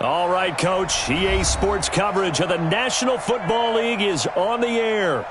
All right, Coach. EA Sports coverage of the National Football League is on the air.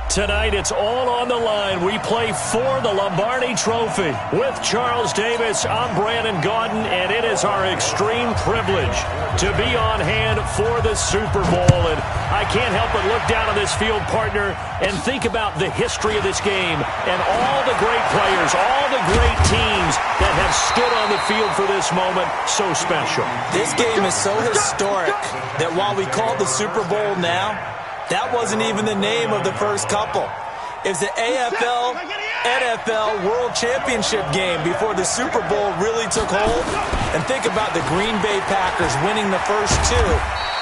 Tonight, it's all on the line. We play for the Lombardi Trophy. With Charles Davis, I'm Brandon Gaudin, and it is our extreme privilege to be on hand for the Super Bowl. And I can't help but look down on this field, partner, and think about the history of this game and all the great players, all the great teams that have stood on the field for this moment. So special. This game is so historic that while we call it the Super Bowl now, that wasn't even the name of the first couple. It was the AFL-NFL World Championship game before the Super Bowl really took hold. And think about the Green Bay Packers winning the first two.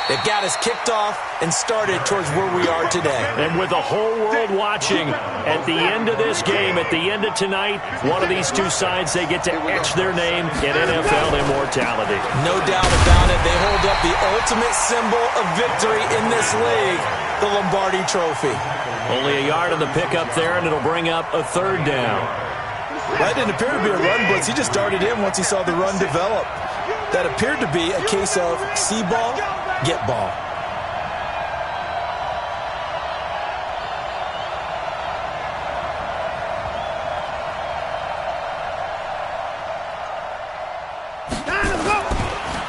That got us kicked off and started towards where we are today. And with the whole world watching, at the end of this game, at the end of tonight, one of these two sides, they get to etch their name in NFL immortality. No doubt about it. They hold up the ultimate symbol of victory in this league, the Lombardi Trophy. Only a yard on the pickup there, and it'll bring up a third down. That didn't appear to be a run blitz. He just darted in once he saw the run develop. That appeared to be a case of see ball, get ball.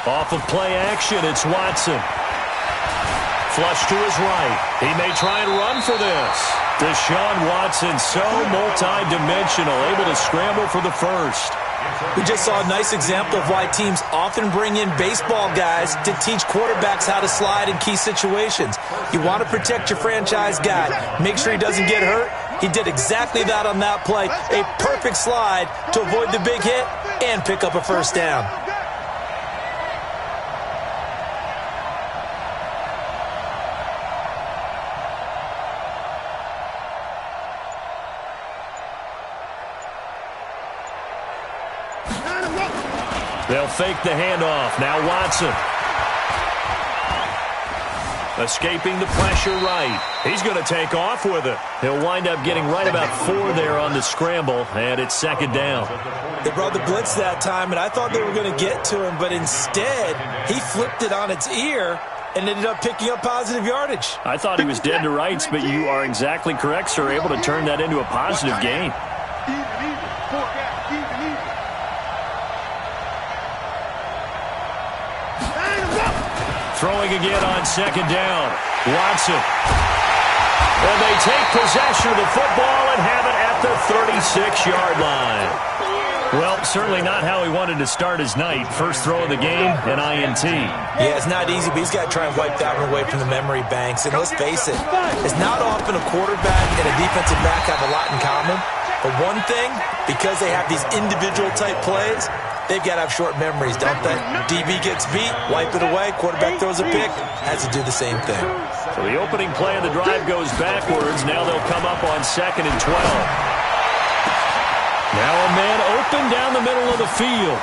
Off of play action, it's Watson. Flush to his right. He may try and run for this. Deshaun Watson, so multi-dimensional, able to scramble for the first. We just saw a nice example of why teams often bring in baseball guys to teach quarterbacks how to slide in key situations. You want to protect your franchise guy. Make sure he doesn't get hurt. He did exactly that on that play. A perfect slide to avoid the big hit and pick up a first down. They'll fake the handoff. Now Watson. Escaping the pressure right. He's going to take off with it. He'll wind up getting right about 4 there on the scramble, and it's second down. They brought the blitz that time, and I thought they were going to get to him, but instead he flipped it on its ear and ended up picking up positive yardage. I thought he was dead to rights, but you are exactly correct, sir. Able to turn that into a positive gain. Throwing again on second down. Watson. And they take possession of the football and have it at the 36-yard line. Well, certainly not how he wanted to start his night. First throw of the game, an INT. Yeah, it's not easy, but he's got to try and wipe that one away from the memory banks. And let's face it, it's not often a quarterback and a defensive back have a lot in common. But one thing, because they have these individual type plays, they've got to have short memories, don't they? DB gets beat, wipe it away, quarterback throws a pick, has to do the same thing. So the opening play of the drive goes backwards. Now they'll come up on 2nd and 12. Now a man open down the middle of the field.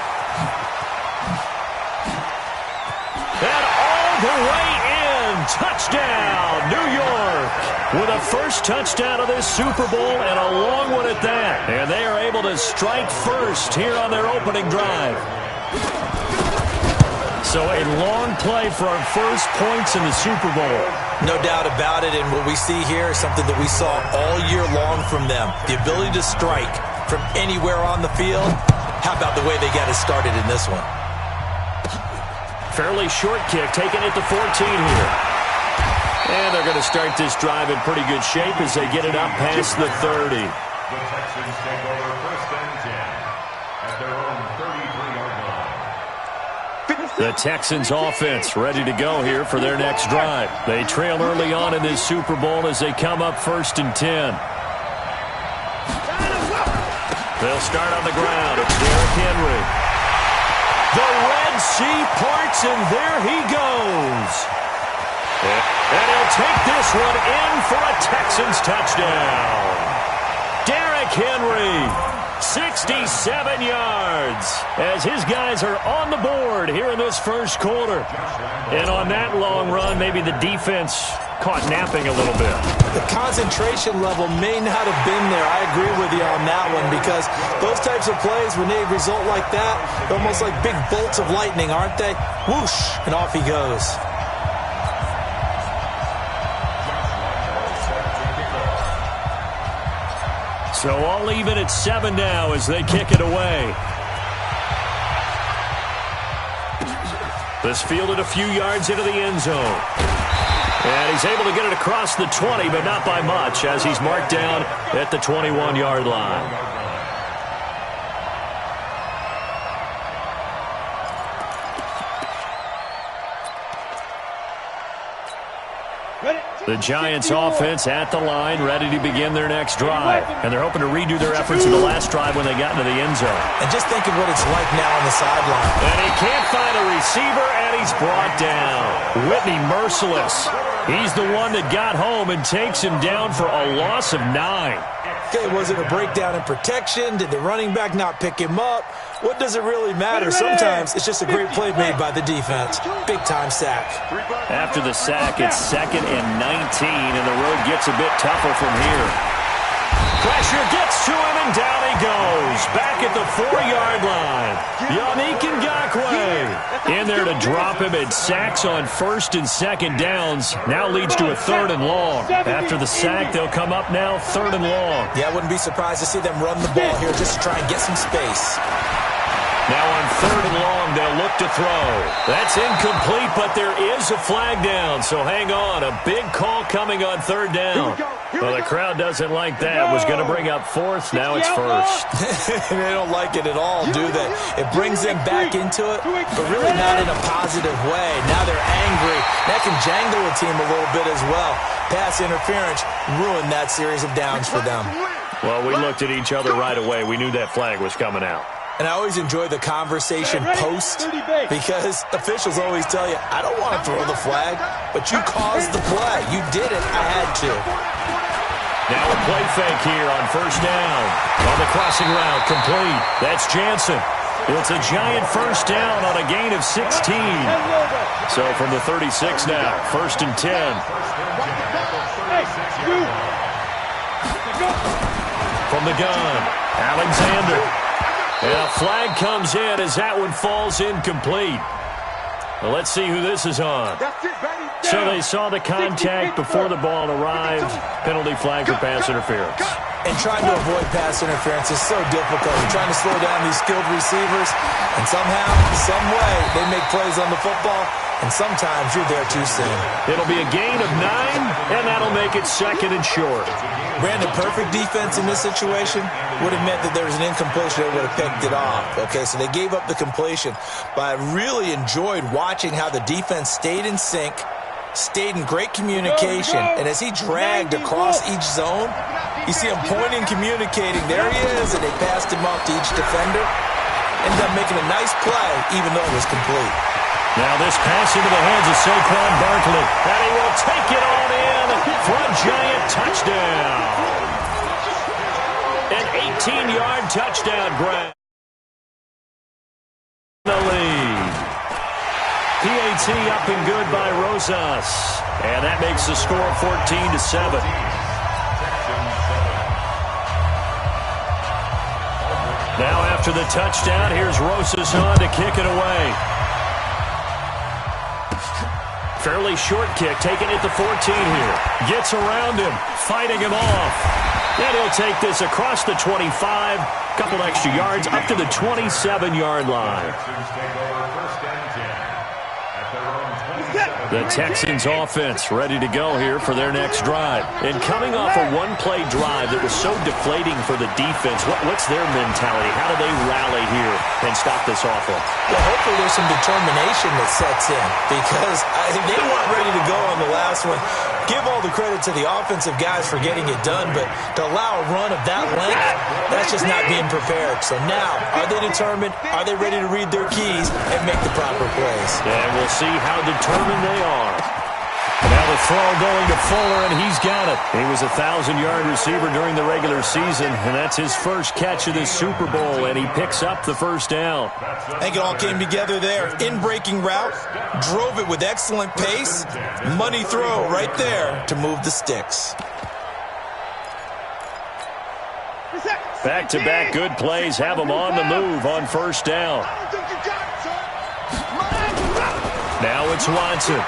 And all the way in. Touchdown, New York. With a first touchdown of this Super Bowl and a long one at that. And they are able to strike first here on their opening drive. So a long play for our first points in the Super Bowl. No doubt about it, and what we see here is something that we saw all year long from them. The ability to strike from anywhere on the field. How about the way they got it started in this one? Fairly short kick, taking it to 14 here. And they're going to start this drive in pretty good shape as they get it up past the 30. The Texans take over 1st and 10 at their own 33-yard line. The Texans offense ready to go here for their next drive. They trail early on in this Super Bowl as they come up 1st and 10. They'll start on the ground. It's Derrick Henry. The Red Sea parts, and there he goes. And he'll take this one in for a Texans touchdown. Derrick Henry 67 yards as his guys are on the board here in this first quarter. And on that long run, maybe the defense caught napping a little bit. The concentration level may not have been there. I agree with you on that one, because those types of plays, when they result like that, they're almost like big bolts of lightning, aren't they? Whoosh, and off he goes. So all even at 7 now as they kick it away. This fielded a few yards into the end zone. And he's able to get it across the 20, but not by much, as he's marked down at the 21-yard line. The Giants offense at the line, ready to begin their next drive. And they're hoping to redo their efforts in the last drive when they got into the end zone. And just think of what it's like now on the sideline. And he can't find a receiver, and he's brought down. Whitney merciless. He's the one that got home and takes him down for a loss of 9. Okay, was it a breakdown in protection? Did the running back not pick him up? What does it really matter? Sometimes it's just a great play made by the defense. Big-time sack. After the sack, it's 2nd and 19, and the road gets a bit tougher from here. Pressure gets to him, and down he goes. Back at the 4-yard line. Yannick Ngakoue in there to drop him, and sacks on 1st and 2nd downs. Now leads to a 3rd and long. After the sack, they'll come up now 3rd and long. Yeah, I wouldn't be surprised to see them run the ball here just to try and get some space. Now on 3rd and long, they'll look to throw. That's incomplete, but there is a flag down, so hang on. A big call coming on 3rd down. Well, the crowd doesn't like that. Was going to bring up 4th. Now it's 1st. They don't like it at all, do they? It brings them back into it, but really not in a positive way. Now they're angry. That can jangle a team a little bit as well. Pass interference ruined that series of downs for them. Well, we looked at each other right away. We knew that flag was coming out. And I always enjoy the conversation post, because officials always tell you, I don't want to throw the flag, but you caused the play. You did it. I had to. Now a play fake here on 1st down. On the crossing route, complete. That's Jansen. It's a Giant 1st down on a gain of 16. So from the 36 now, 1st and 10. From the gun, Alexander. And a flag comes in as that one falls incomplete. Well, let's see who this is on. So they saw the contact before the ball arrived. Penalty flag for pass interference. And trying to avoid pass interference is so difficult. You're trying to slow down these skilled receivers, and somehow, some way, they make plays on the football, and sometimes you're there too soon. It'll be a gain of 9, and that'll make it 2nd and short. Brandon, perfect defense in this situation would have meant that there was an incompletion. They would have picked it off. Okay, so they gave up the completion. But I really enjoyed watching how the defense stayed in sync, stayed in great communication, and as he dragged across each zone, you see him pointing, communicating. There he is, and they passed him off to each defender. Ended up making a nice play, even though it was complete. Now this pass into the hands of Saquon Barkley, and he will take it on in for a Giant touchdown. An 18-yard touchdown grab. The lead. PAT up and good by Rosas, and that makes the score 14-7. Now after the touchdown, here's Rosas on to kick it away. Fairly short kick, taking it to 14 here. Gets around him, fighting him off. And he'll take this across the 25, couple extra yards, up to the 27-yard line. The Texans offense ready to go here for their next drive. And coming off a one-play drive that was so deflating for the defense, what's their mentality? How do they rally here and stop this offense? Well, hopefully there's some determination that sets in, because they weren't ready to go on the last one. Give all the credit to the offensive guys for getting it done, but to allow a run of that length, that's just not being prepared. So now, are they determined? Are they ready to read their keys and make the proper plays? And we'll see how determined they are. Now the throw going to Fuller, and he's got it. He was a 1,000-yard receiver during the regular season, and that's his first catch of this Super Bowl, and he picks up the first down. I think it all came together there. In-breaking route, drove it with excellent pace. Money throw right there to move the sticks. Back-to-back good plays have him on the move on first down. Now it's Watson.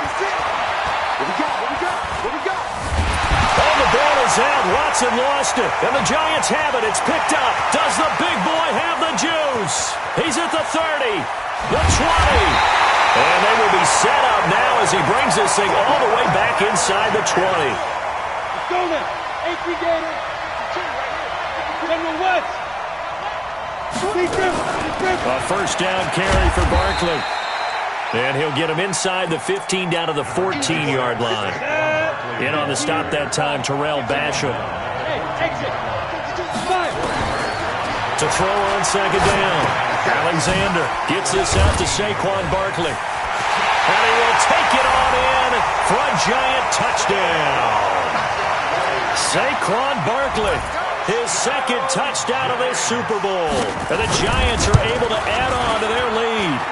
Oh, the ball is out. Watson lost it. And the Giants have it. It's picked up. Does the big boy have the juice? He's at the 30, the 20. And they will be set up now as he brings this thing all the way back inside the 20. Let's go now. AP Gator. General West. A first down carry for Barkley. And he'll get him inside the 15 down to the 14-yard line. In on the stop that time, Terrell Basham. To throw on second down. Alexander gets this out to Saquon Barkley. And he will take it on in for a Giant touchdown. Saquon Barkley, his second touchdown of this Super Bowl. And the Giants are able to add on to their lead.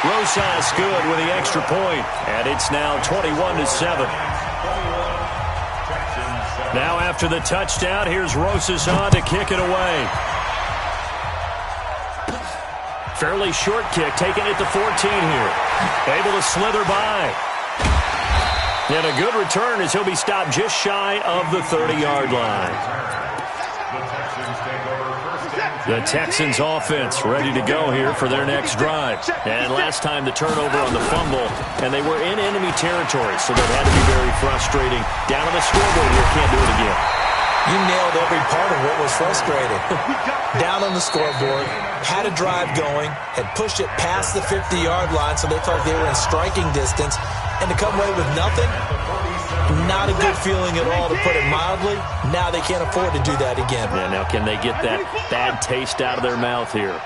Rosas good with the extra point, and it's now 21-7. Now after the touchdown, here's Rosas on to kick it away. Fairly short kick, taking it to 14 here. Able to slither by. And a good return as he'll be stopped just shy of the 30-yard line. The Texans offense ready to go here for their next drive. And last time the turnover on the fumble, and they were in enemy territory, so that had to be very frustrating. Down on the scoreboard here, can't do it again. You nailed every part of what was frustrating. Down on the scoreboard, had a drive going, had pushed it past the 50-yard line, so they felt they were in striking distance, and to come away with nothing, not a good feeling at all, to put it mildly. Now they can't afford to do that again. Yeah, now can they get that bad taste out of their mouth here?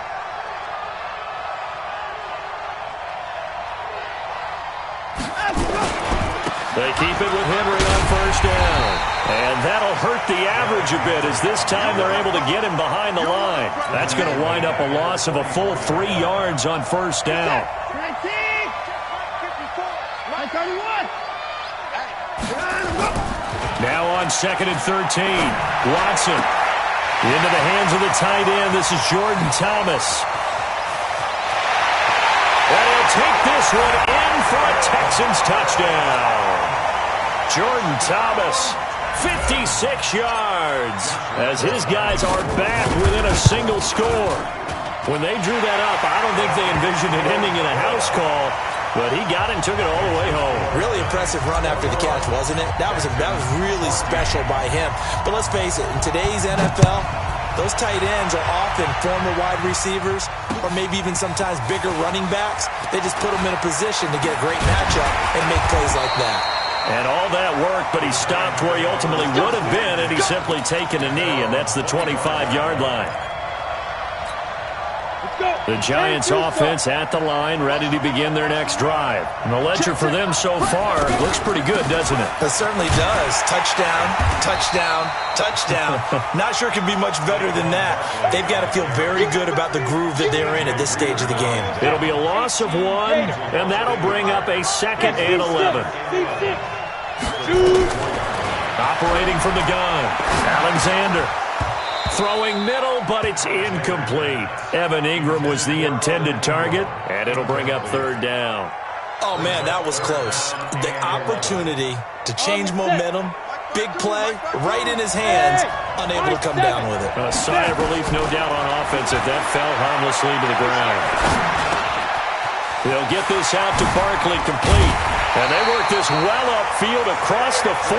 They keep it with Henry on first down. And that'll hurt the average a bit, as this time they're able to get him behind the line. That's going to wind up a loss of a full 3 yards on first down. 19, 54, 31. Now on second and 13, Watson into the hands of the tight end. This is Jordan Thomas. And he'll take this one in for a Texans touchdown. Jordan Thomas, 56 yards, as his guys are back within a single score. When they drew that up, I don't think they envisioned it ending in a house call. But he got it and took it all the way home. Really impressive run after the catch, wasn't it? That was really special by him. But let's face it, in today's NFL, those tight ends are often former wide receivers or maybe even sometimes bigger running backs. They just put them in a position to get a great matchup and make plays like that. And all that work, but he stopped where he ultimately would have been, and he's simply taken a knee, and that's the 25-yard line. The Giants offense at the line, ready to begin their next drive. And the ledger for them so far looks pretty good, doesn't it? It certainly does. Touchdown, touchdown, touchdown. Not sure it can be much better than that. They've got to feel very good about the groove that they're in at this stage of the game. It'll be a loss of 1, and that'll bring up a 2nd and 11. Operating from the gun, Alexander. Throwing middle, but it's incomplete. Evan Ingram was the intended target, and it'll bring up 3rd down. Oh, man, that was close. The opportunity to change momentum, big play, right in his hands, unable to come down with it. A sigh of relief, no doubt, on offense if that fell harmlessly to the ground. They'll get this out to Barkley, complete. And they work this well upfield across the 45.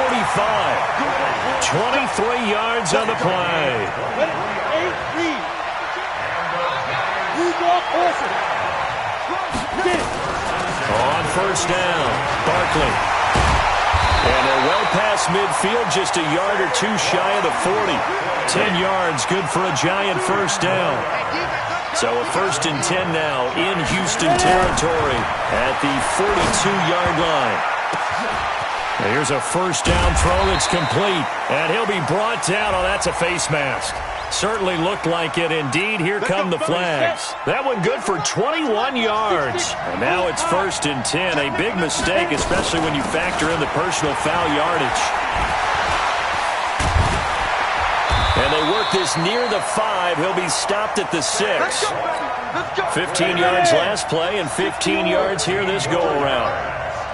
23 yards on the play. On first down, Barkley. And they're well past midfield, just a yard or two shy of the 40. 10 yards, good for a Giant first down. So a 1st and 10 now in Houston territory at the 42-yard line. Here's a first down throw that's complete. And he'll be brought down. Oh, that's a face mask. Certainly looked like it. Indeed, here come the flags. That one good for 21 yards. And now it's 1st and 10. A big mistake, especially when you factor in the personal foul yardage. And they work this near the 5. He'll be stopped at the 6. 15 yards last play and 15 yards here this go-around.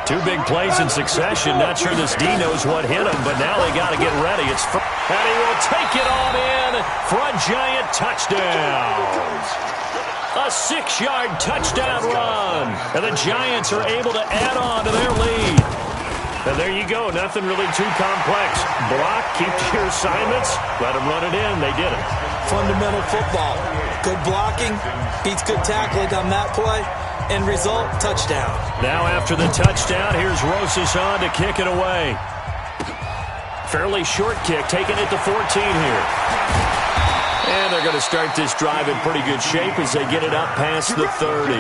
2 big plays in succession. Not sure this D knows what hit him, but now they got to get ready. And he will take it on in for a giant touchdown. A 6-yard touchdown run. And the Giants are able to add on to their lead. And there you go. Nothing really too complex. Block, keep your assignments, let them run it in. They did it. Fundamental football. Good blocking, beats good tackling on that play. End result, touchdown. Now after the touchdown, here's Rosas on to kick it away. Fairly short kick, taking it to 14 here. And they're going to start this drive in pretty good shape as they get it up past the 30.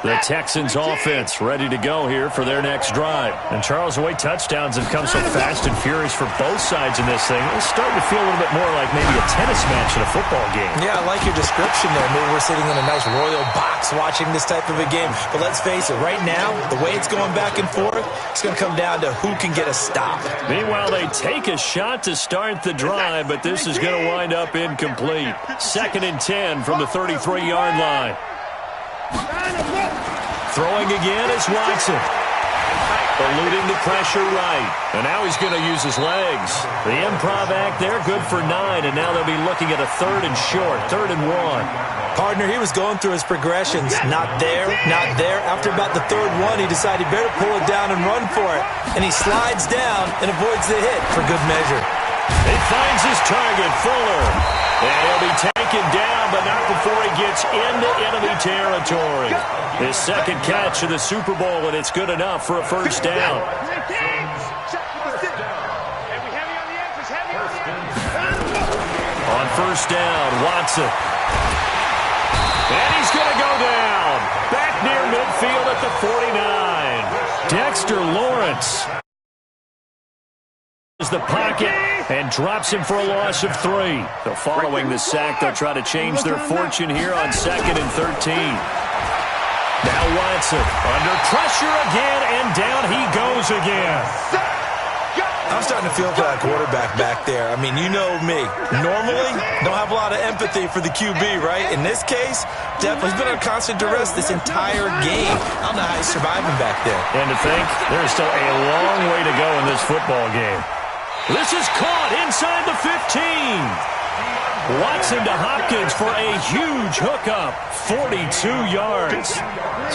The Texans offense ready to go here for their next drive. And Charles, the way touchdowns have come so fast and furious for both sides in this thing, it's starting to feel a little bit more like maybe a tennis match in a football game. Yeah, I like your description there. Maybe we're sitting in a nice royal box watching this type of a game. But let's face it, right now, the way it's going back and forth, it's going to come down to who can get a stop. Meanwhile, they take a shot to start the drive, but this is going to wind up incomplete. 2nd and 10 from the 33-yard line. Throwing again is Watson. Eluding the pressure right. And now he's going to use his legs. The improv act there, good for 9. And now they'll be looking at a 3rd and short, 3rd and 1. Partner, he was going through his progressions. Not there, not there. After about the 3rd one, he decided he better pull it down and run for it. And he slides down and avoids the hit for good measure. He finds his target, Fuller. And he'll be taken down, but not before he gets into enemy territory. His 2nd catch of the Super Bowl, and it's good enough for a first down. On first down, Watson. And he's going to go down. Back near midfield at the 49. Dexter Lawrence is the pocket and drops him for a loss of 3. So following the sack, they'll try to change their fortune here on 2nd and 13. Now Watson under pressure again, and down he goes again. I'm starting to feel for that quarterback back there. I mean, you know me. Normally, don't have a lot of empathy for the QB, right? In this case, definitely he's been under constant duress this entire game. I don't know how he's surviving back there. And to think, there's still a long way to go in this football game. This is caught inside the 15. Watson to Hopkins for a huge hookup, 42 yards.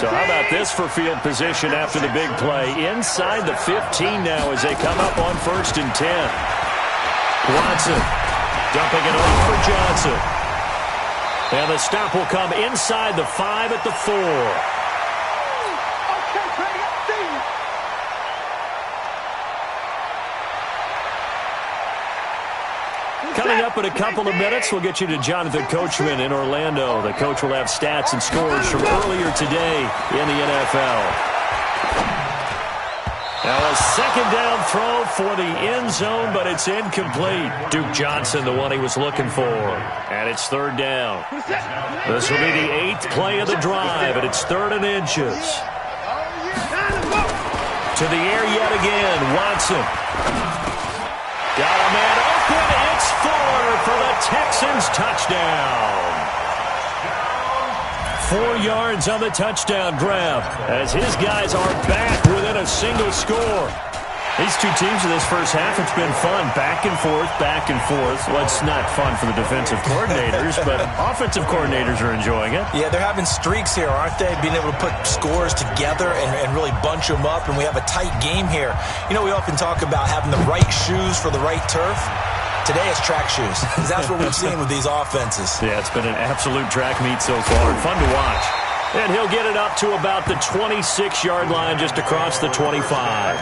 So how about this for field position after the big play? Inside the 15 now as they come up on 1st and 10. Watson dumping it off for Johnson. And the stop will come inside the 5 at the 4. Coming up in a couple of minutes, we'll get you to Jonathan Coachman in Orlando. The coach will have stats and scores from earlier today in the NFL. Now a 2nd down throw for the end zone, but it's incomplete. Duke Johnson, the one he was looking for. And it's 3rd down. This will be the 8th play of the drive, and it's 3rd and inches. To the air yet again, Watson. Got a man open. It's Fuller for the Texans touchdown. 4 yards on the touchdown grab as his guys are back within a single score. These two teams in this first half, it's been fun. Back and forth, back and forth. Well, it's not fun for the defensive coordinators, but offensive coordinators are enjoying it. Yeah, they're having streaks here, aren't they? Being able to put scores together and really bunch them up, and we have a tight game here. You know, we often talk about having the right shoes for the right turf. Today it's track shoes. That's what we've seen with these offenses. Yeah, it's been an absolute track meet so far. Fun to watch. And he'll get it up to about the 26-yard line, just across the 25.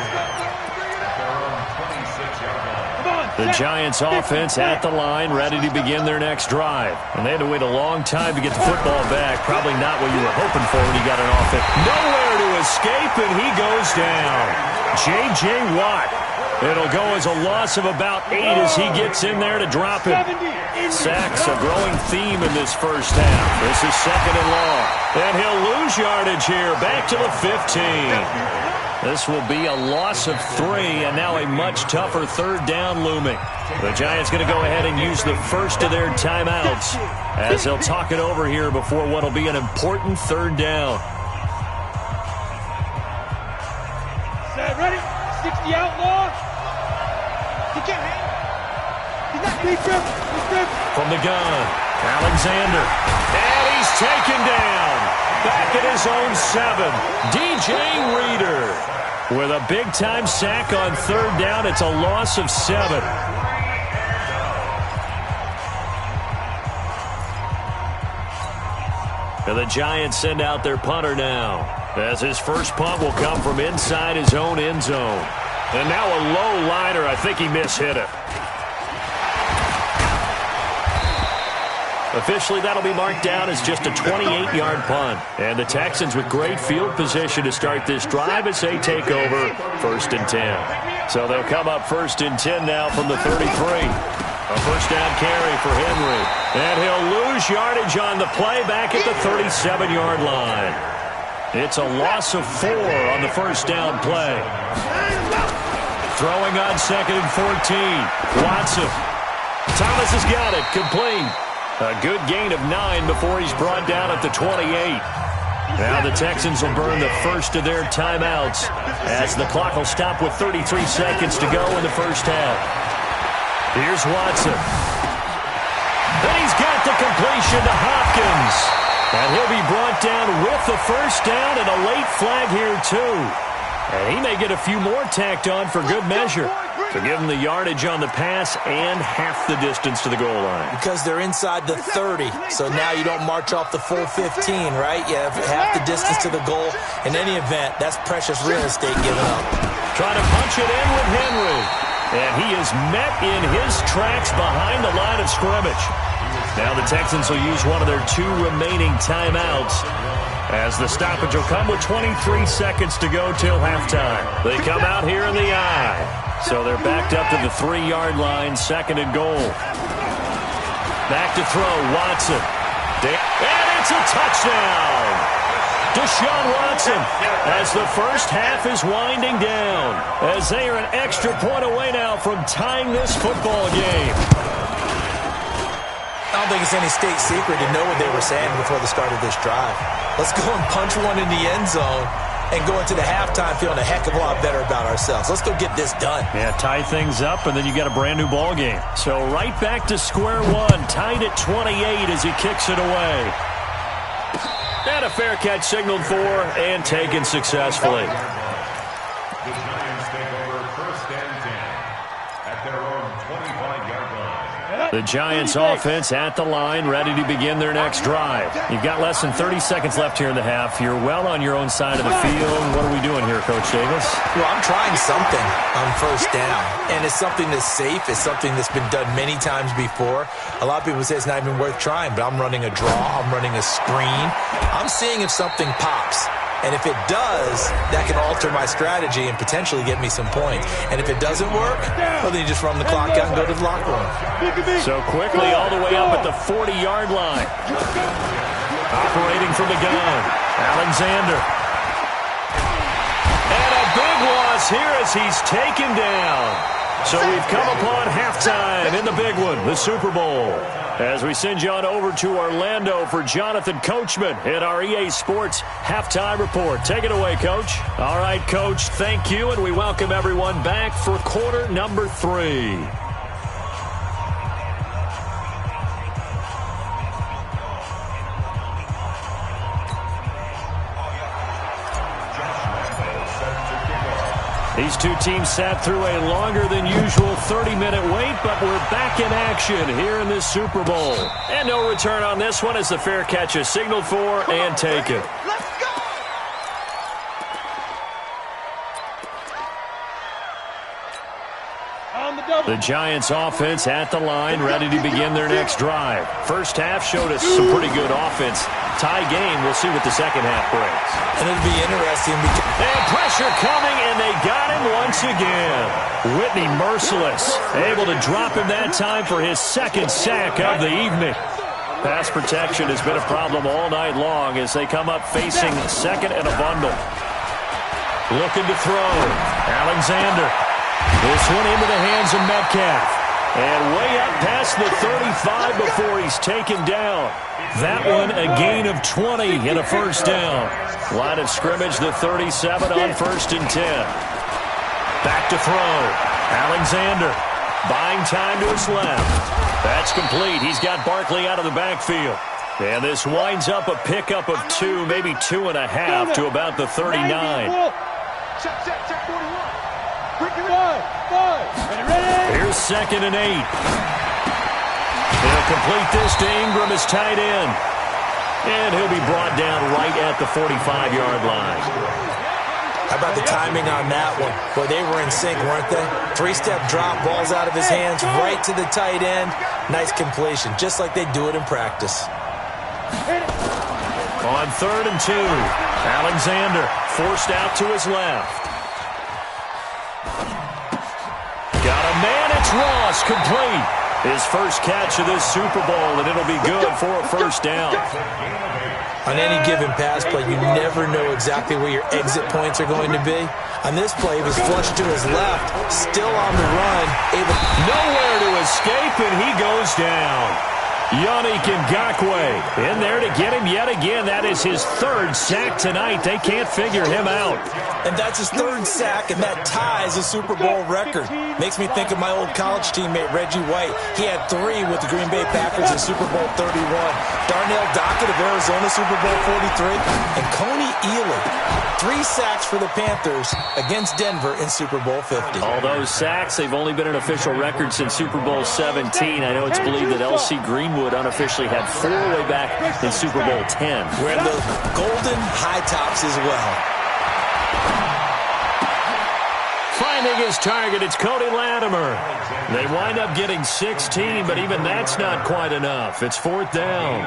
The Giants offense at the line, ready to begin their next drive. And they had to wait a long time to get the football back. Probably not what you were hoping for when you got an offense. Nowhere to escape, and he goes down. J.J. Watt. It'll go as a loss of about 8 as he gets in there to drop him. Sacks, a growing theme in this first half. This is second and long. And he'll lose yardage here, back to the 15. This will be a loss of 3, and now a much tougher third down looming. The Giants going to go ahead and use the first of their timeouts as they'll talk it over here before what will be an important third down. Set, ready? 60 outlaw. He can't hang. He's not deep grip. From the gun, Alexander. And he's taken down. Back at his own 7. DJ Reader. With a big-time sack on third down, it's a loss of 7. And the Giants send out their punter now, as his first punt will come from inside his own end zone. And now a low liner. I think he mishit it. Officially, that'll be marked down as just a 28-yard punt. And the Texans with great field position to start this drive as they take over 1st and 10. So they'll come up 1st and 10 now from the 33. A first down carry for Henry. And he'll lose yardage on the play back at the 37-yard line. It's a loss of 4 on the first down play. Throwing on 2nd and 14. Watson. Thomas has got it. Complete. A good gain of 9 before he's brought down at the 28. Now the Texans will burn the first of their timeouts as the clock will stop with 33 seconds to go in the first half. Here's Watson. Then he's got the completion to Hopkins. And he'll be brought down with the first down and a late flag here too. And he may get a few more tacked on for good measure. To give them the yardage on the pass and half the distance to the goal line. Because they're inside the 30, so now you don't march off the full 15, right? You have half the distance to the goal. In any event, that's precious real estate given up. Trying to punch it in with Henry. And he is met in his tracks behind the line of scrimmage. Now the Texans will use one of their 2 remaining timeouts as the stoppage will come with 23 seconds to go till halftime. They come out here in the eye. So they're backed up to the 3-yard line, 2nd and goal. Back to throw, Watson. And it's a touchdown! Deshaun Watson as the first half is winding down, as they are an extra point away now from tying this football game. I don't think it's any state secret to know what they were saying before the start of this drive. Let's go and punch one in the end zone and go into the halftime feeling a heck of a lot better about ourselves. Let's go get this done. Yeah, tie things up, and then you got a brand-new ball game. So right back to square one, tied at 28 as he kicks it away. And a fair catch signaled for and taken successfully. The Giants take over 1st and 10 at their own 25-yard line. The Giants offense at the line, ready to begin their next drive. You've got less than 30 seconds left here in the half. You're well on your own side of the field. What are we doing here, Coach Davis? Well, I'm trying something on first down, and it's something that's safe. It's something that's been done many times before. A lot of people say it's not even worth trying, but I'm running a draw. I'm running a screen. I'm seeing if something pops. And if it does, that can alter my strategy and potentially get me some points. And if it doesn't work, well, then you just run the clock out and go to the locker room. So quickly all the way up at the 40-yard line. Operating from the gun, Alexander. And a big loss here as he's taken down. So we've come upon halftime in the big one, the Super Bowl. As we send you on over to Orlando for Jonathan Coachman in our EA Sports Halftime Report. Take it away, Coach. All right, Coach, thank you, and we welcome everyone back for quarter number 3. These two teams sat through a longer than usual 30-minute wait, but we're back in action here in this Super Bowl. And no return on this one as the fair catch is signaled for and taken. Let's go! On the The Giants offense at the line, ready to begin their next drive. First half showed us some pretty good offense. Tie game, we'll see what the second half brings. And it'll be interesting because... And pressure coming, and they got him once again. Whitney merciless, able to drop him that time for his second sack of the evening. Pass protection has been a problem all night long as they come up facing second and a bundle. Looking to throw. Alexander. This one into the hands of Metcalf. And way up past the 35 before he's taken down. That one a gain of 20 and a first down. Line of scrimmage, the 37 on 1st and 10. Back to throw. Alexander buying time to his left. That's complete. He's got Barkley out of the backfield. And this winds up a pickup of 2, maybe 2.5 to about the 39. Check 41. Here's 2nd and 8. He'll complete this to Ingram as tight end. And he'll be brought down right at the 45-yard line. How about the timing on that one? Boy, they were in sync, weren't they? 3-step drop, balls out of his hands, right to the tight end. Nice completion, just like they do it in practice. On 3rd and 2, Alexander forced out to his left. Got a man, it's Ross, complete. His first catch of this Super Bowl, and it'll be good for a first down. On any given pass play, you never know exactly where your exit points are going to be. On this play, he was flushed to his left, still on the run, able nowhere to escape, and he goes down. Yannick Ngakoue in there to get him yet again. That is his 3rd sack tonight. They can't figure him out. And that's his 3rd sack, and that ties a Super Bowl record. Makes me think of my old college teammate, Reggie White. He had 3 with the Green Bay Packers in Super Bowl 31. Darnell Dockett of Arizona, Super Bowl 43. And Coney Ealy, 3 sacks for the Panthers against Denver in Super Bowl 50. All those sacks, they've only been an official record since Super Bowl 17. I know it's believed that L.C. Greenwood unofficially had 4 way back in Super Bowl 10. Wearing the golden high tops as well. Finding his target, it's Cody Latimer. They wind up getting 16, but even that's not quite enough. It's 4th down.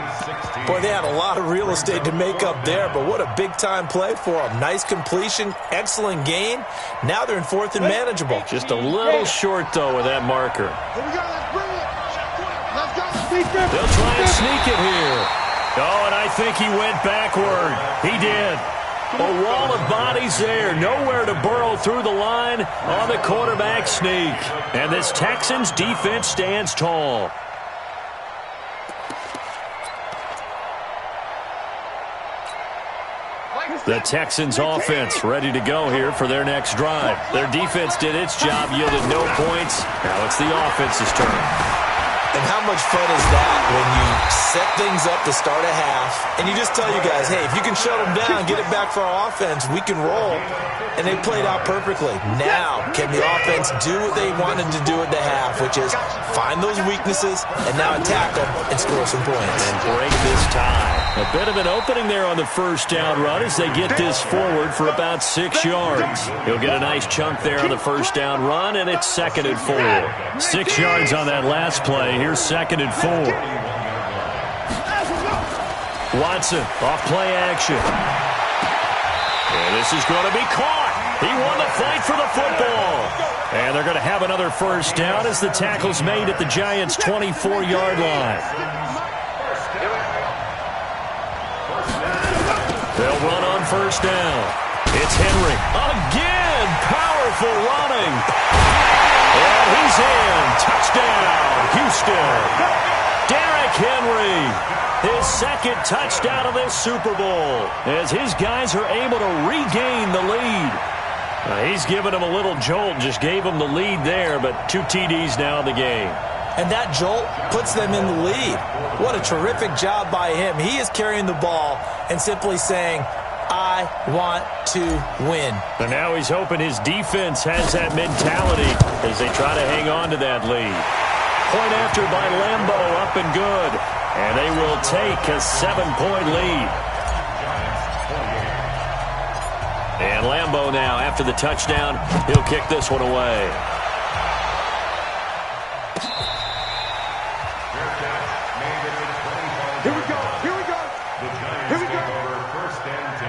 Boy, they had a lot of real estate to make up there, but what a big-time play for them. Nice completion, excellent gain. Now they're in 4th and manageable. Just a little short, though, with that marker. Here we go, let's bring it. Let's go. They'll try and sneak it here. Oh, and I think he went backward. He did. A wall of bodies there. Nowhere to burrow through the line on the quarterback sneak. And this Texans defense stands tall. The Texans offense ready to go here for their next drive. Their defense did its job, yielded no points. Now it's the offense's turn. And how much fun is that when you set things up to start a half and you just tell you guys, hey, if you can shut them down, get it back for our offense, we can roll. And they played out perfectly. Now, can the offense do what they wanted to do at the half, which is find those weaknesses and now attack them and score some points. And break this tie. A bit of an opening there on the first down run as they get this forward for about 6 yards. He'll get a nice chunk there on the first down run, and it's 2nd and 4. 6 yards on that last play. Here's 2nd and 4. Watson off play action. And this is going to be caught. He won the fight for the football. And they're going to have another first down as the tackle's made at the Giants' 24-yard line. They'll run on first down. It's Henry. Again, powerful running. And he's in. Touchdown, Houston. Derrick Henry, his 2nd touchdown of this Super Bowl, as his guys are able to regain the lead. He's given him a little jolt, just gave him the lead there, but 2 TDs now in the game. And that jolt puts them in the lead. What a terrific job by him. He is carrying the ball and simply saying, I want to win. And now he's hoping his defense has that mentality as they try to hang on to that lead. Point after by Lambo, up and good. And they will take a 7-point lead. And Lambo now, after the touchdown, he'll kick this one away. Here we go. Here we go. The Giants take over first and 10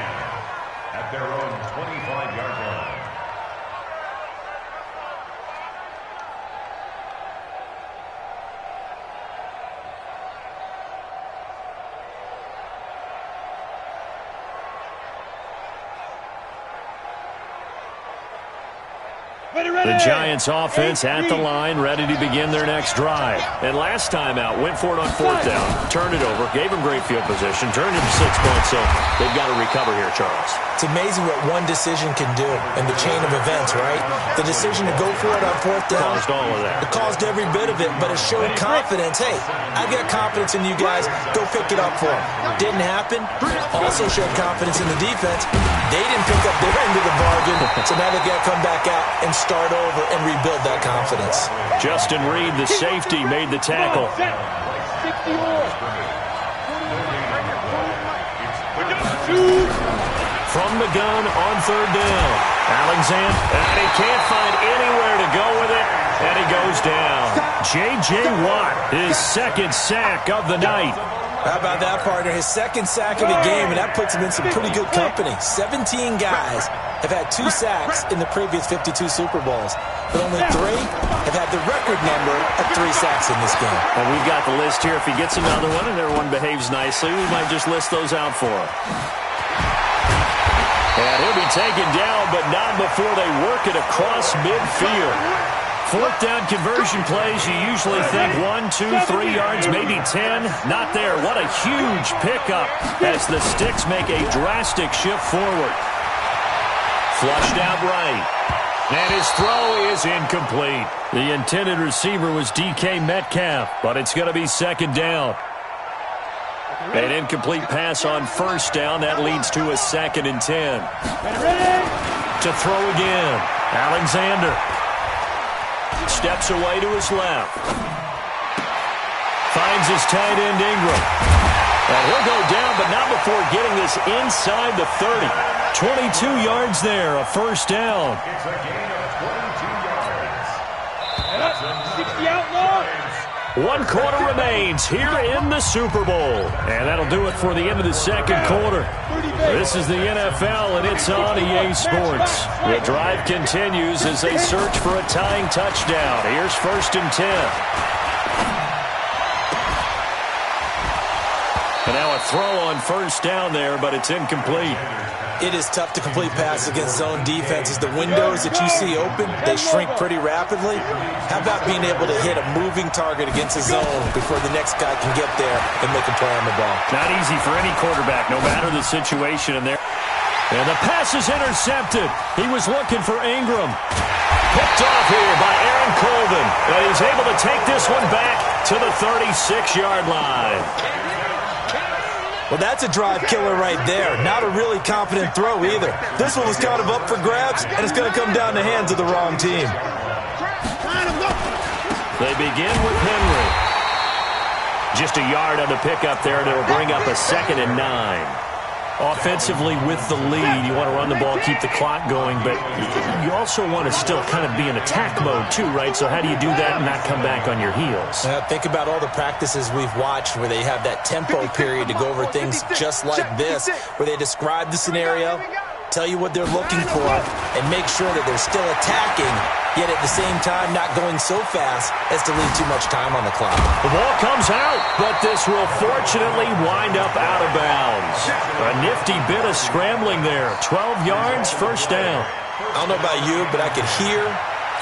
at their own 25-yard line. The Giants offense at the line, ready to begin their next drive. And last time out, went for it on fourth down, turned it over, gave them great field position, turned it to 6 points, so they've got to recover here, Charles. It's amazing what one decision can do in the chain of events, right? The decision to go for it on fourth down. Caused all of that. It caused every bit of it, but it showed confidence. Hey, I got confidence in you guys. Go pick it up for them. Didn't happen. Also showed confidence in the defense. They didn't pick up their end of the bargain, so now they've got to come back out and start over and rebuild that confidence. Justin Reed, the safety, made the tackle. From the gun on third down. Alexander, and he can't find anywhere to go with it, and he goes down. J.J. Watt, his second sack of the night. How about that, partner? His second sack of the game, and that puts him in some pretty good company. 17 guys have had 2 sacks in the previous 52 Super Bowls, but only 3 have had the record number of 3 sacks in this game. And we've got the list here. If he gets another one and everyone behaves nicely, we might just list those out for him. And he'll be taken down, but not before they work it across midfield. Fourth down conversion plays, you usually think 1, 2, 3 yards, maybe 10. Not there. What a huge pickup as the Sticks make a drastic shift forward. Flushed out right. And his throw is incomplete. The intended receiver was DK Metcalf, but it's going to be second down. An incomplete pass on first down. That leads to a 2nd and 10. To throw again. Alexander steps away to his left. Finds his tight end Ingram. And he'll go down, but not before getting this inside the 30. 22 yards there, a first down. It's a gain of 22 yards. 60 outlaw. 1 quarter remains here in the Super Bowl. And that'll do it for the end of the second quarter. This is the NFL, and it's on EA Sports. The drive continues as they search for a tying touchdown. Here's 1st and 10. And now a throw on first down there, but it's incomplete. It is tough to complete passes against zone defenses. The windows that you see open, they shrink pretty rapidly. How about being able to hit a moving target against a zone before the next guy can get there and make a play on the ball? Not easy for any quarterback, no matter the situation in there. And the pass is intercepted. He was looking for Ingram. Picked off here by Aaron Colvin. And he's able to take this one back to the 36-yard line. Well, that's a drive killer right there. Not a really confident throw either. This one was kind of up for grabs, and it's going to come down the hands of the wrong team. They begin with Henry. Just a yard on the pickup there, and it'll bring up a 2nd and 9. Offensively with the lead, you want to run the ball, keep the clock going, but you also want to still kind of be in attack mode too, right? So how do you do that and not come back on your heels? Think about all the practices we've watched where they have that tempo period to go over things just like this, where they describe the scenario, tell you what they're looking for, and make sure that they're still attacking, yet at the same time not going so fast as to leave too much time on the clock. The ball comes out, but this will fortunately wind up out of bounds. A nifty bit of scrambling there. 12 yards, first down. I don't know about you, but I could hear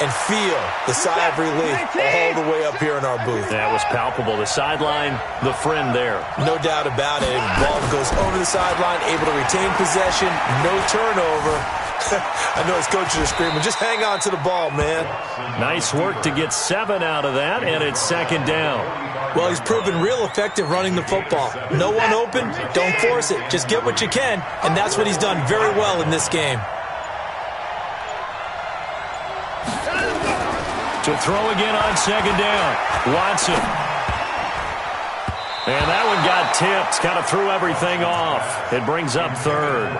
and feel the sigh of relief all the way up here in our booth. That was palpable. The sideline, the friend there. No doubt about it. Ball goes over the sideline, able to retain possession, no turnover. I know his coaches are screaming, just hang on to the ball, man. Nice work to get 7 out of that, and it's second down. Well, he's proven real effective running the football. No one open, don't force it. Just get what you can, and that's what he's done very well in this game. To throw again on second down. Watson. And that one got tipped. Kind of threw everything off. It brings up third.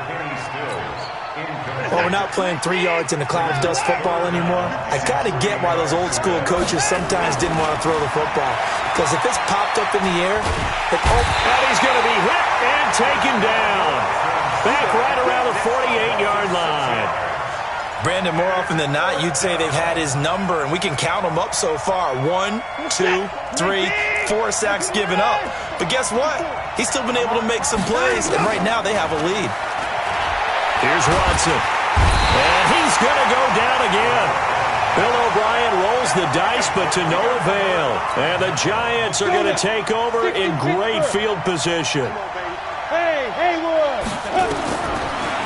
Well, we're not playing 3 yards in a cloud of dust football anymore. I kind of get why those old school coaches sometimes didn't want to throw the football. Because if it's popped up in the air, and he's going to be hit and taken down. Back right around the 48-yard line. Brandon, more often than not, you'd say they've had his number, and we can count them up so far. 1, 2, 3, 4 sacks given up. But guess what? He's still been able to make some plays, and right now they have a lead. Here's Watson. And he's going to go down again. Bill O'Brien rolls the dice, but to no avail. And the Giants are going to take over in great field position. Hey, Haywood!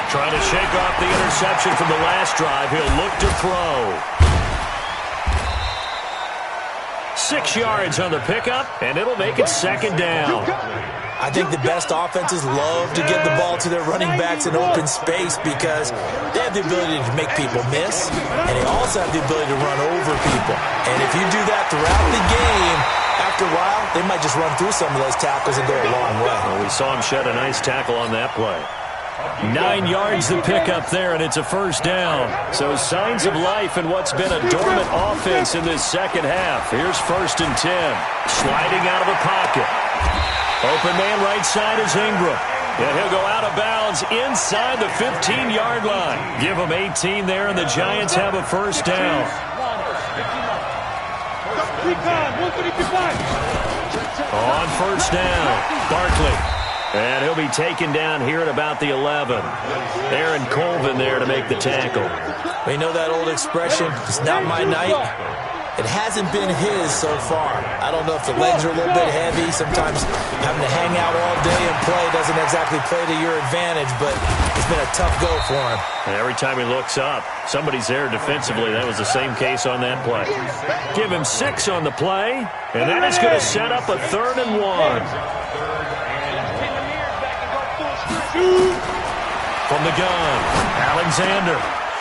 Trying to shake off the interception from the last drive. He'll look to throw. 6 yards on the pickup, and it'll make it second down. I think the best offenses love to get the ball to their running backs in open space because they have the ability to make people miss, and they also have the ability to run over people. And if you do that throughout the game, after a while, they might just run through some of those tackles and go a long way. Well, we saw him shed a nice tackle on that play. 9 yards to pick up there, and it's a first down. So signs of life in what's been a dormant offense in this second half. Here's 1st and 10. Sliding out of the pocket. Open man right side is Ingram. And he'll go out of bounds inside the 15-yard line. Give him 18 there, and the Giants have a first down. On first down, Barkley. And he'll be taken down here at about the 11. Aaron Colvin there to make the tackle. We know that old expression, it's not my night. It hasn't been his so far. I don't know if the legs are a little bit heavy. Sometimes having to hang out all day and play doesn't exactly play to your advantage, but it's been a tough go for him. And every time he looks up, somebody's there defensively. That was the same case on that play. Give him 6 on the play, and that is going to set up a 3rd and 1. From the gun, Alexander.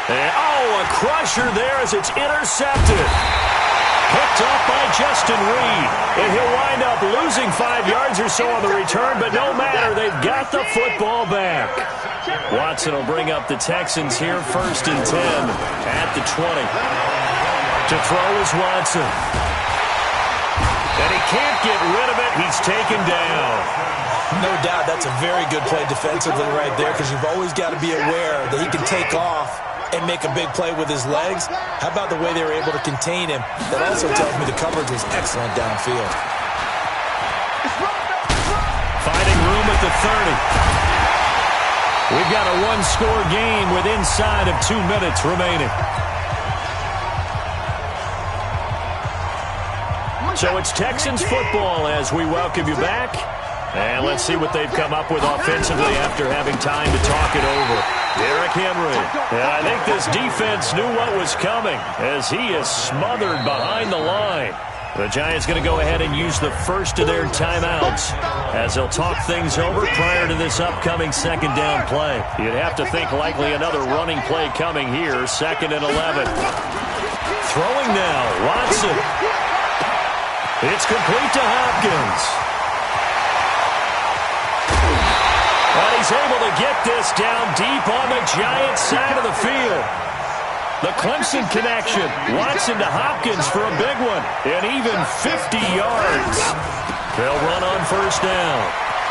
And, a crusher there as it's intercepted. Picked off by Justin Reed. And he'll wind up losing 5 yards or so on the return, but no matter, they've got the football back. Watson will bring up the Texans here, 1st and 10 at the 20. To throw is Watson. And he can't get rid of it. He's taken down. No doubt that's a very good play defensively right there because you've always got to be aware that he can take off and make a big play with his legs. How about the way they were able to contain him? That also tells me the coverage was excellent downfield. Finding room at the 30. We've got a one-score game with inside of 2 minutes remaining. So it's Texans football as we welcome you back. And let's see what they've come up with offensively after having time to talk it over. Derrick Henry. And I think this defense knew what was coming as he is smothered behind the line. The Giants going to go ahead and use the first of their timeouts as they'll talk things over prior to this upcoming second down play. You'd have to think likely another running play coming here, 2nd and 11. Throwing now, Watson. It's complete to Hopkins. And he's able to get this down deep on the Giants side of the field. The Clemson connection. Watson to Hopkins for a big one. And even 50 yards. They'll run on first down.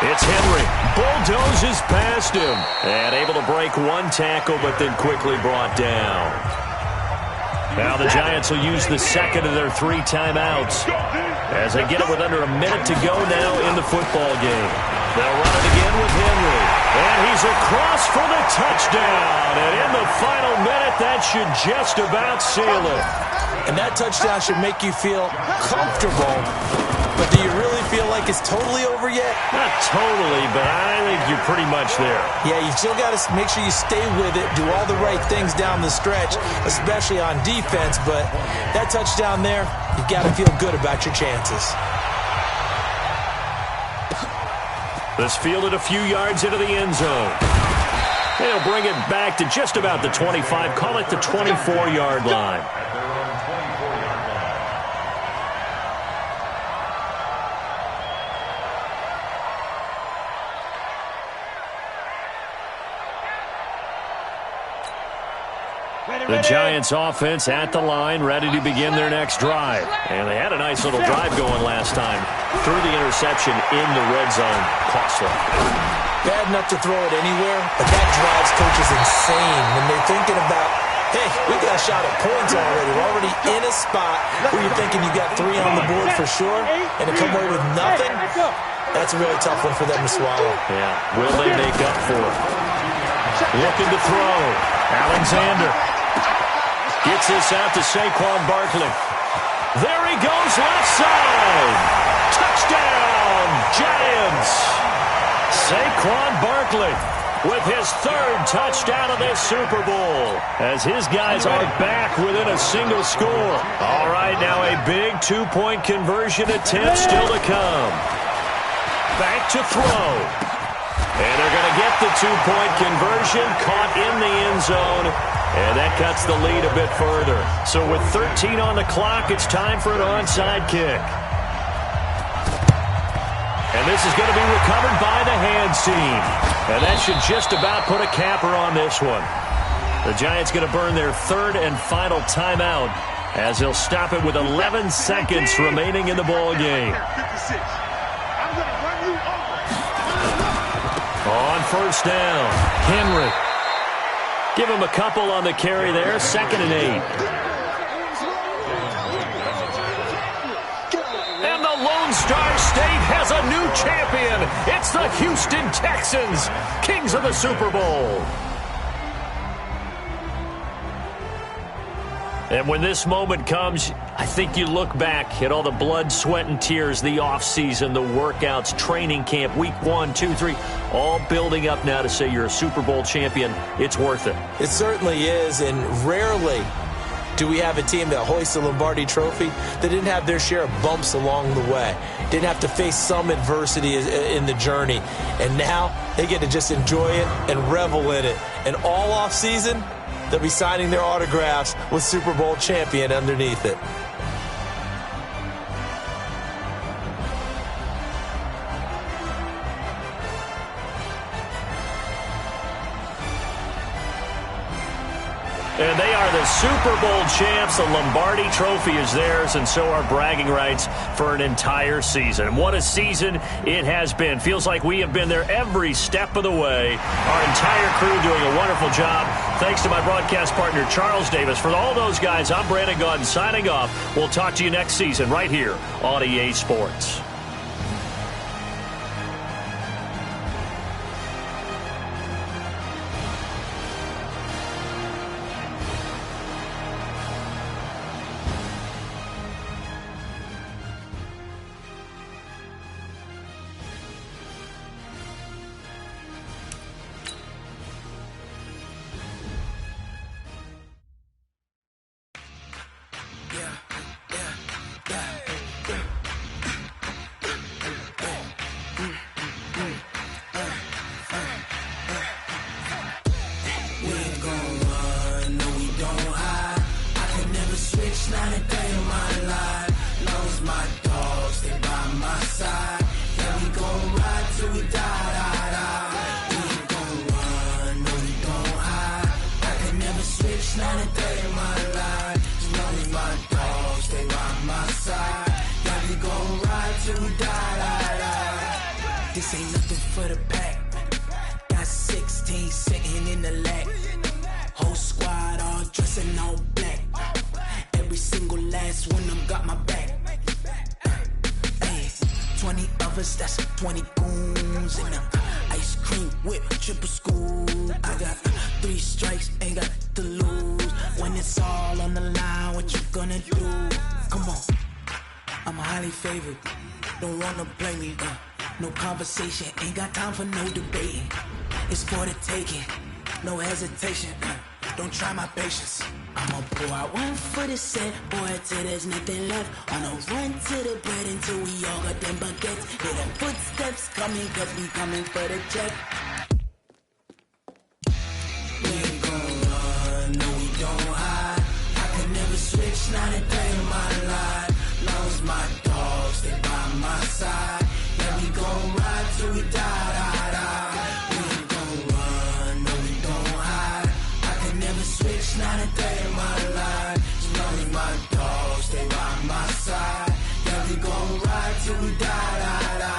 It's Henry. Bulldozes past him. And able to break one tackle, but then quickly brought down. Now the Giants will use the second of their 3 timeouts as they get it with under a minute to go now in the football game. They'll run it again with Henry. And he's across for the touchdown. And in the final minute, that should just about seal it. And that touchdown should make you feel comfortable. But do you really feel like it's totally over yet? Not totally, but I think you're pretty much there. Yeah, you still got to make sure you stay with it, do all the right things down the stretch, especially on defense. But that touchdown there, you've got to feel good about your chances. This fielded a few yards into the end zone. They'll bring it back to just about the 25, call it the 24-yard line. The Giants offense at the line, ready to begin their next drive. And they had a nice little drive going last time. Threw the interception in the red zone. Costly. Bad enough to throw it anywhere, but that drives coaches insane when they're thinking about, hey, we got a shot at points already. We're already in a spot where you're thinking you got 3 on the board for sure, and to come away with nothing, that's a really tough one for them to swallow. Yeah, will they make up for it? Looking to throw. Alexander gets this out to Saquon Barkley. There he goes, left side. Touchdown, Giants. Saquon Barkley with his 3rd touchdown of this Super Bowl, as his guys are back within a single score. All right, now a big 2-point conversion attempt still to come. Back to throw. And they're going to get the 2-point conversion, caught in the end zone, and that cuts the lead a bit further. So with 13 on the clock, it's time for an onside kick. And this is going to be recovered by the hands team. And that should just about put a capper on this one. The Giants going to burn their 3rd and final timeout as they'll stop it with 11 seconds remaining in the ball game. On first down, Henry. Give him a couple on the carry there, 2nd and 8. And the Lone Star State has a new champion. It's the Houston Texans, kings of the Super Bowl. And when this moment comes, I think you look back at all the blood, sweat, and tears, the offseason, the workouts, training camp, week 1, 2, 3, all building up now to say you're a Super Bowl champion. It's worth it. It certainly is, and rarely do we have a team that hoists a Lombardi trophy that didn't have their share of bumps along the way, didn't have to face some adversity in the journey, and now they get to just enjoy it and revel in it. And all offseason, they'll be signing their autographs with Super Bowl champion underneath it. And they are the Super Bowl champs. The Lombardi Trophy is theirs, and so are bragging rights for an entire season. What a season it has been. Feels like we have been there every step of the way. Our entire crew doing a wonderful job. Thanks to my broadcast partner, Charles Davis. For all those guys, I'm Brandon Gaudin signing off. We'll talk to you next season right here on EA Sports. This ain't nothing for the pack. Got 16 sitting in the lap. Whole squad all dressing all black. Every single last one of them got my back. Hey, 20 of us, that's 20 goons in them. Ice cream whip, triple school. I got 3 strikes, ain't got to lose. When it's all on the line, what you gonna do? Come on, I'm highly favored. Don't wanna blame me, no conversation, ain't got time for no debating. It's for the taking, no hesitation. Don't try my patience. I'ma pull out one for the set, boy, till there's nothing left. On a run to the bread until we all got them baguettes. Hear them footsteps coming, cause we coming for the check. We ain't gon' run, no we don't hide. I could never switch, not a day in my life. Long as my dogs, they by my side. Yeah, we gon' ride till we die. We ain't gon' run, no we don't hide. I could never switch, not a day gon' ride till we die, die, die.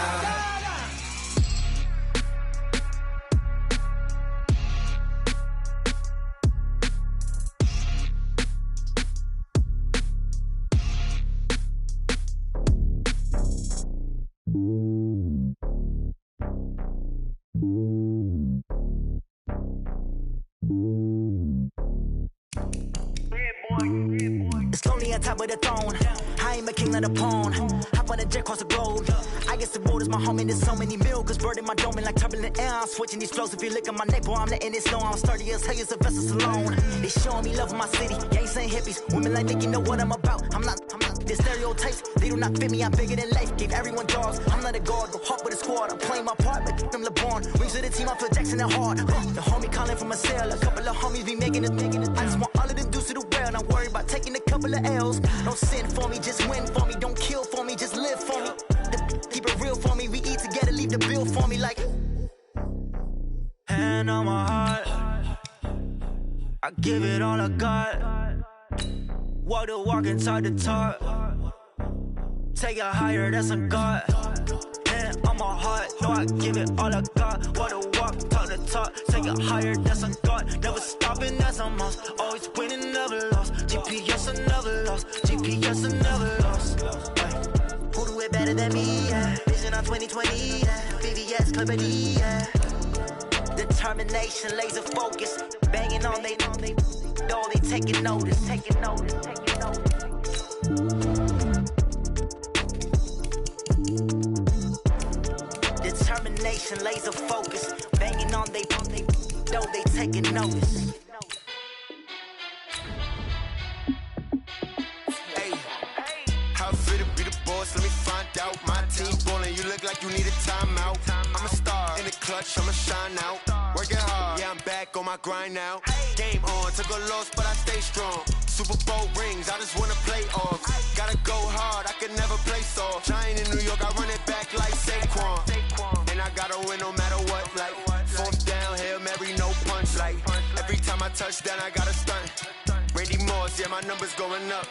It's lonely on top of the throne. I ain't a king, not a pawn. Hop on a jet across the globe. I guess the world is my home and there's so many milkers bird in my dome and like turbulent air. I'm switching these flows. If you look at my neck, boy, I'm letting it slow. I'm sturdy as hell as a vessel alone. They showing me love in my city. Gangs ain't hippies. Women like think you know what I'm about. I'm not. The stereotypes, they do not fit me. I'm bigger than life. Gave everyone jobs. I'm not a guard, go hard with a squad. I'm playing my part, but them LeBron. Rings to the team, I feel Jackson and hard. The homie calling from a cell. A couple of homies be making it. I just want all of them dudes to the well. Not worried about taking a couple of L's. Don't sin for me, just win for me. Don't kill for me, just live for me. Keep it real for me. We eat together, leave the bill for me like. Hand on my heart, I give it all I got. Walk the walk inside the talk. Take it higher, that's a God. Hand on my heart, no, I give it all I got. Walk the walk, talk the talk. Take it higher, that's a God. Never stopping, that's a must. Always winning, never lost. GPS, I never lost. GPS, I never lost. Who do it better than me? Yeah. Vision on 2020, yeah. VVS, Clippity, yeah. Determination, laser focus. Banging on they door, they taking notice. Determination, laser focus. Banging on they door, they taking notice. Hey, how fit to be the boss? Let me find out. My team ballin', you look like you need a timeout. I'm a star in the clutch, I'ma shine out. Working hard, yeah, I'm back on my grind now. Game on, took a loss, but I stay strong. Super Bowl rings, I just wanna play off. Gotta go hard, I can never play soft. Giant in New York, I run it back like Saquon. And I gotta win no matter what, like fourth down, Hail Mary, no punch. Like every time I touch down, I gotta stunt. Randy Moss, yeah, my numbers going up.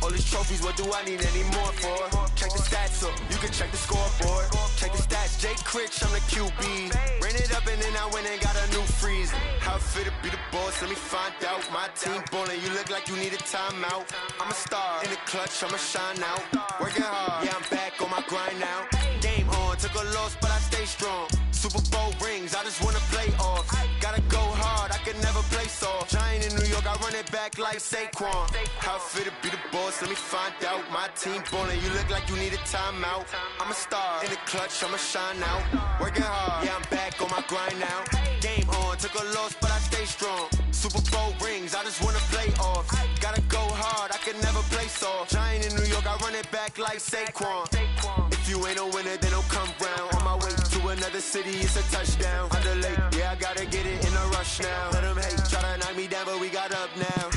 All these trophies, what do I need any more for? Check the stats up, you can check the scoreboard. Check the stats, Jake Critch, I'm the QB. Ran it up and then I went and got a new freeze. How fit to be the boss, let me find out. My team ballin', you look like you need a timeout. I'm a star in the clutch, I'ma shine out. Working hard, yeah, I'm back on my grind now. Game on, took a loss, but I stay strong. Super Bowl rings, I just wanna play off. Gotta go hard, I can never play soft. Giant in New York, I run it back like Saquon. How fit to be the boss, let me find out. My team ballin', you look like you need a timeout. I'm a star in the clutch, I'ma shine out. Working hard, yeah, I'm back on my grind now. Game on, took a loss, but I stay strong. Super Bowl rings, I just wanna play off. Gotta go hard, I can never play soft. Giant in New York, I run it back like Saquon. If you ain't a winner, then don't come round. On my way to another city, it's a touchdown. Underlay, yeah, I gotta get it in a rush now. Let them hate, try to knock me down, but we got up now.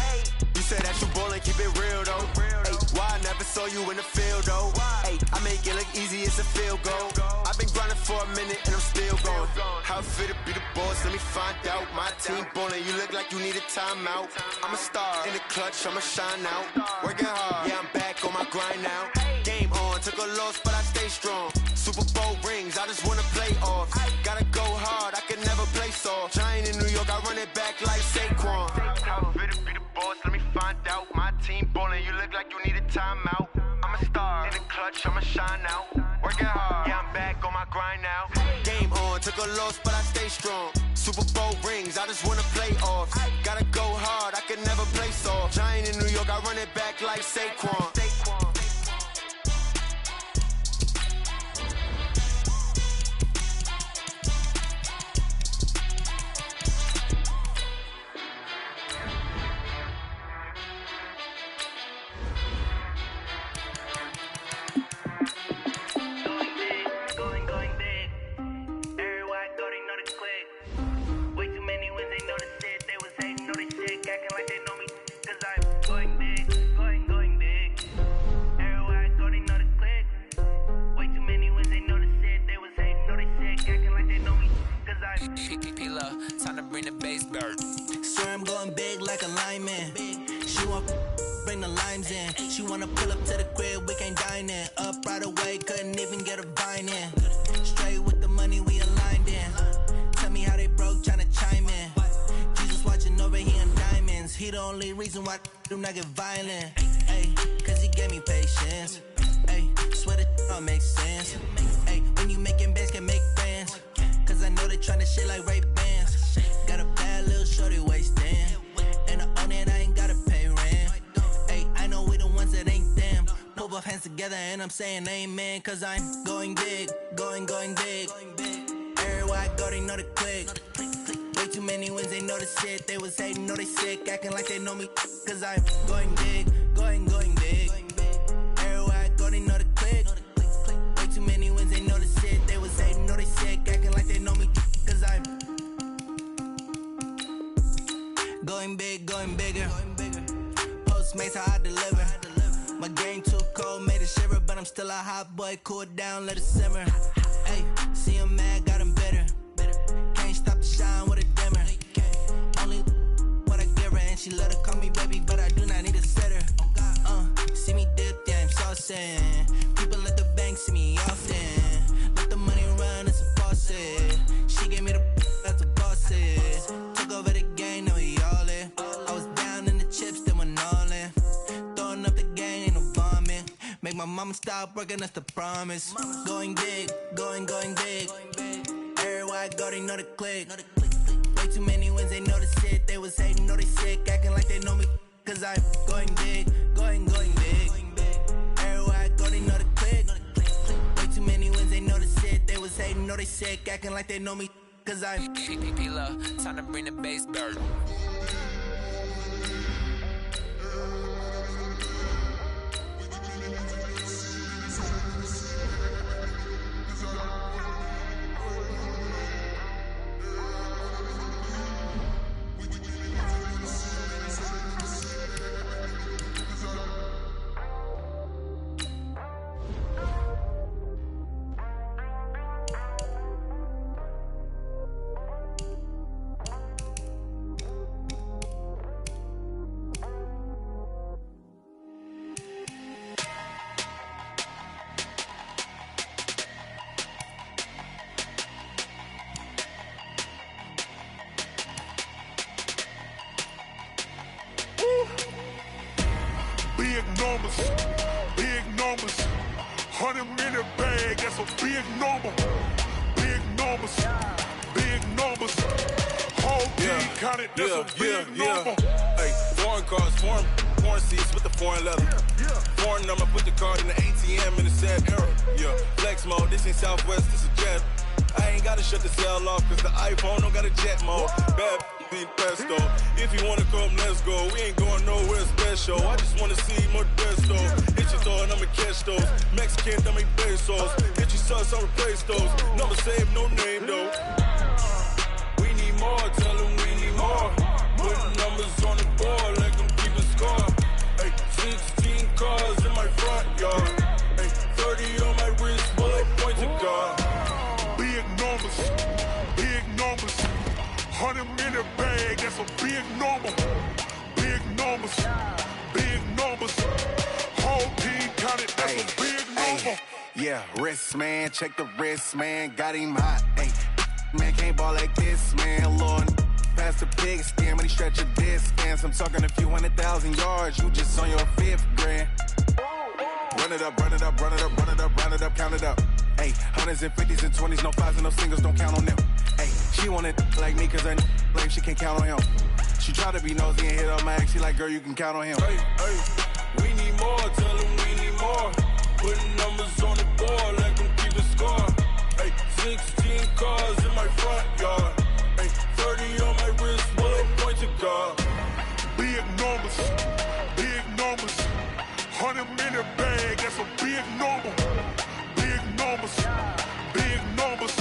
You said that you ballin', keep it real though. Hey, why I never saw you in the field though? Hey, I make it look easy, it's a field goal. I've been grinding for a minute and I'm still going. How fit to be the boss, let me find out. My team ballin', you look like you need a timeout. I'm a star in the clutch, I'ma shine out. Working hard, yeah, I'm back on my grind now. Game on, took a loss, but I stay strong. Super Bowl rings, I just wanna play off. Gotta go hard, I can never play soft. Giant in New York, I run it back like Saquon. How fit to be the boss, let me find out. My team ballin', you look like you need a timeout. I'm a star in the clutch, I'ma shine out. Working hard, yeah, I'm back on my grind now. Game on, took a loss, but I stay strong. Super Bowl rings, I just wanna play off. Gotta go hard, I can never play soft. Giant in New York, I run it back like Saquon. Time to bring the bass bird. Swear I'm going big like a lineman. She want bring the limes in. She wanna pull up to the crib, we can't dine in. Up right away. reason why do not get violent. Ay, cause he gave me patience. Ay, swear that all makes sense. Ay, when you making bands, can make friends. Cause I know they tryna shit like Ray-Bans. Got a bad little shorty wasting. And I own it, I ain't gotta pay rent. Ay, I know we the ones that ain't them. Put both hands together and I'm saying amen. Cause I'm going big, going big. Everywhere I go, they know the click. Way too many wins, they know the shit. They was hating, know they sick, acting like they know me. Cause I'm going big, going big. Everywhere I go, they know the click. Way too many wins, they know the shit. They was hating, know they sick, acting like they know me. Cause I'm going big, going bigger. Postmates how I deliver. My game too cold, made it shiver. But I'm still a hot boy, cool it down, let it simmer. Hey, see him mad, got him bitter. Can't stop the shine with a dimmer. Only what I give her, and she let her call me baby, but I do not need a sitter. See me dip, yeah, I'm saucing. People at the bank see me often. Let the money run, it's a faucet. She gave me the that's a boss is. Took over the game, now we all in. I was down in the chips, then went all in. Throwing up the gang, ain't no bombing. Make my mama stop working, that's the promise. Going big, going big. Everywhere I go, they know the click. Way too many wins, they know the shit. They was hating, know they sick, acting like they know me. Cause I'm going big, going big. Everywhere I go, they know the click. Way too many wins, they know the shit. They was hating, know they sick, acting like they know me. Cause I'm P-Love, time to bring the bass dirt. Big numbers, 100 in the bag, that's a big number. Big numbers, whole team counted, that's a big number. Hey, foreign cars, foreign seats with the foreign leather. Foreign number, put the card in the ATM in the sad era. Yeah, flex mode, this ain't Southwest, this a jet. I ain't gotta shut the cell off, cause the iPhone don't got a jet mode. Bad beat pesto. If you wanna come, let's go. We ain't going nowhere special. I just wanna see more pesto. Hit your throw and I'ma catch those. Mexican, that make pesos. Hit your sus, I'll replace those. Number save, no name though. We need more, tell them we need more. Putting numbers on the board, like them keeping score. Hey, 16 cars in my front yard. Hey, 30 on my wrist, bullet point to God. Big numbers, 100 in the bag, that's a big number. Big numbers, whole team counted, that's a big number. Yeah, wrist man, check the wrist man, got him hot. Ay, man can't ball like this, man. Lord, past the pig skin, but he stretch a distance. I'm talking a few 100,000 yards, you just on your 5th grand. Run it up, count it up. Ay, hundreds and 50s and 20s, no 5s and no singles, don't count on them. Ay, she want it like me, cause her like she can't count on him. She try to be nosy and hit on my ex, she like, girl, you can count on him. Hey, we need more, tell them we need more. Putting numbers on the board, like them keeping score. Hey, 16 cars in my front yard. Hey, 30 on my wrist, bullet point to God. Big numbers, 100 in the bag, that's a big number. Big numbers,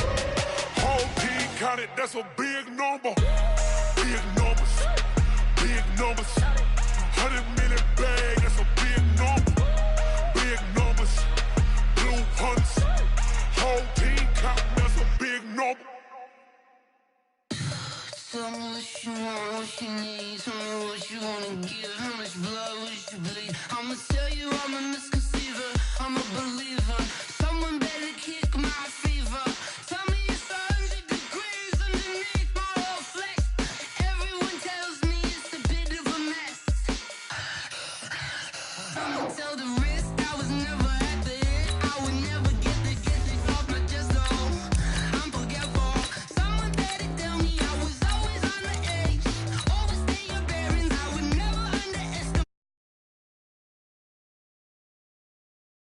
whole team counted, that's a big number. Big numbers, 100 in the bag, that's a big number. Big numbers, blue hunts, whole team counting, that's a big number. Tell me what you want, what you need.